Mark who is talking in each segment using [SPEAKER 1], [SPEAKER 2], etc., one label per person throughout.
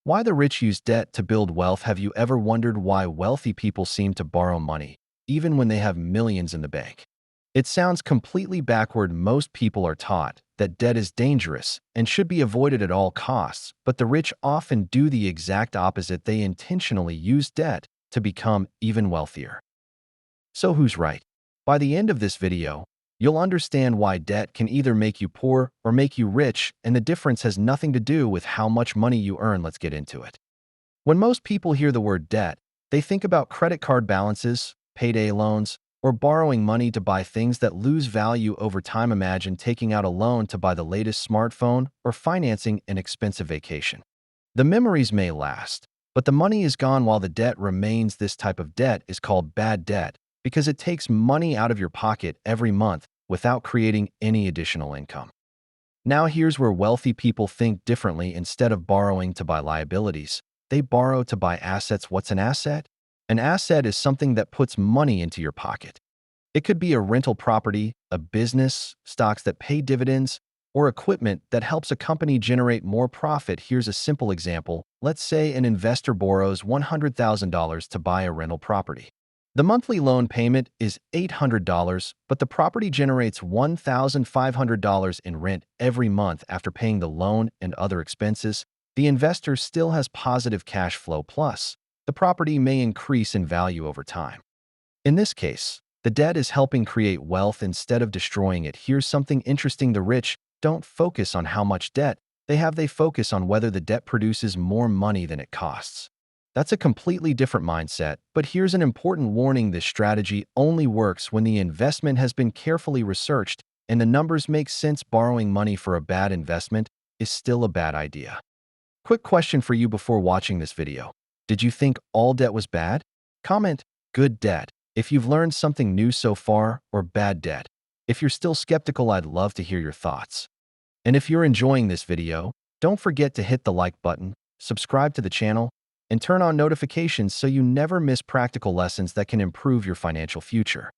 [SPEAKER 1] Why the rich use debt to build wealth. Have you ever wondered why wealthy people seem to borrow money, even when they have millions in the bank? It sounds completely backward. Most people are taught that debt is dangerous and should be avoided at all costs, but the rich often do the exact opposite. They intentionally use debt to become even wealthier. So who's right? By the end of this video, you'll understand why debt can either make you poor or make you rich, and the difference has nothing to do with how much money you earn. Let's get into it. When most people hear the word debt, they think about credit card balances, payday loans, or borrowing money to buy things that lose value over time. Imagine taking out a loan to buy the latest smartphone or financing an expensive vacation. The memories may last, but the money is gone while the debt remains. This type of debt is called bad debt because it takes money out of your pocket every month without creating any additional income. Now here's where wealthy people think differently. Instead of borrowing to buy liabilities, they borrow to buy assets. What's an asset? An asset is something that puts money into your pocket. It could be a rental property, a business, stocks that pay dividends, or equipment that helps a company generate more profit. Here's a simple example. Let's say an investor borrows $100,000 to buy a rental property. The monthly loan payment is $800, but the property generates $1,500 in rent every month. After paying the loan and other expenses, the investor still has positive cash flow. Plus, the property may increase in value over time. In this case, the debt is helping create wealth instead of destroying it. Here's something interesting. The rich don't focus on how much debt they have. They focus on whether the debt produces more money than it costs. That's a completely different mindset, but here's an important warning. This strategy only works when the investment has been carefully researched and the numbers make sense. Borrowing money for a bad investment is still a bad idea. Quick question for you before watching this video. Did you think all debt was bad? Comment good debt if you've learned something new so far, or bad debt if you're still skeptical. I'd love to hear your thoughts. And if you're enjoying this video, don't forget to hit the like button, subscribe to the channel, and turn on notifications so you never miss practical lessons that can improve your financial future.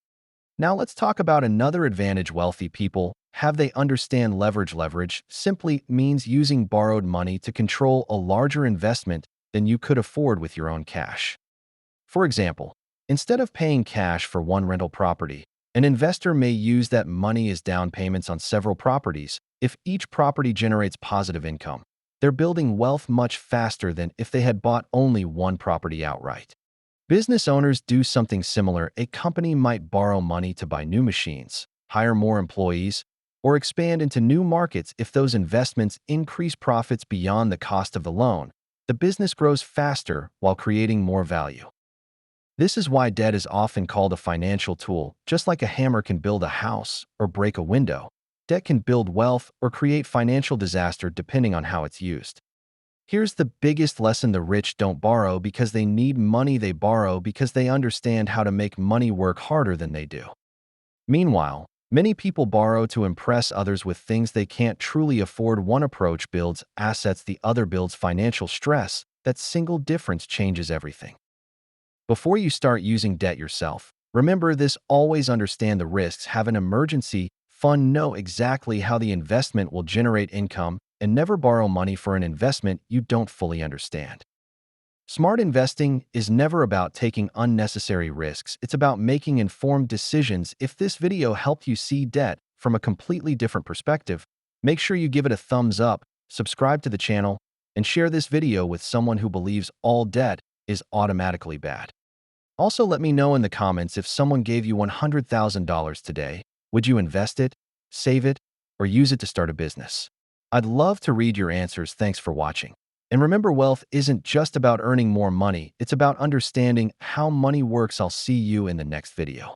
[SPEAKER 1] Now let's talk about another advantage wealthy people have. They understand leverage. Leverage simply means using borrowed money to control a larger investment than you could afford with your own cash. For example, instead of paying cash for one rental property, an investor may use that money as down payments on several properties. If each property generates positive income, they're building wealth much faster than if they had bought only one property outright. Business owners do something similar. A company might borrow money to buy new machines, hire more employees, or expand into new markets. If those investments increase profits beyond the cost of the loan, the business grows faster while creating more value. This is why debt is often called a financial tool. Just like a hammer can build a house or break a window, debt can build wealth or create financial disaster depending on how it's used. Here's the biggest lesson. The rich don't borrow because they need money. They borrow because they understand how to make money work harder than they do. Meanwhile, many people borrow to impress others with things they can't truly afford. One approach builds assets, the other builds financial stress. That single difference changes everything. Before you start using debt yourself, remember this: always understand the risks. Have an emergency fund. Know exactly how the investment will generate income, and never borrow money for an investment you don't fully understand. Smart investing is never about taking unnecessary risks. It's about making informed decisions. If this video helped you see debt from a completely different perspective, make sure you give it a thumbs up, subscribe to the channel, and share this video with someone who believes all debt is automatically bad. Also, let me know in the comments, if someone gave you $100,000 today, would you invest it, save it, or use it to start a business? I'd love to read your answers. Thanks for watching. And remember, wealth isn't just about earning more money, it's about understanding how money works. I'll see you in the next video.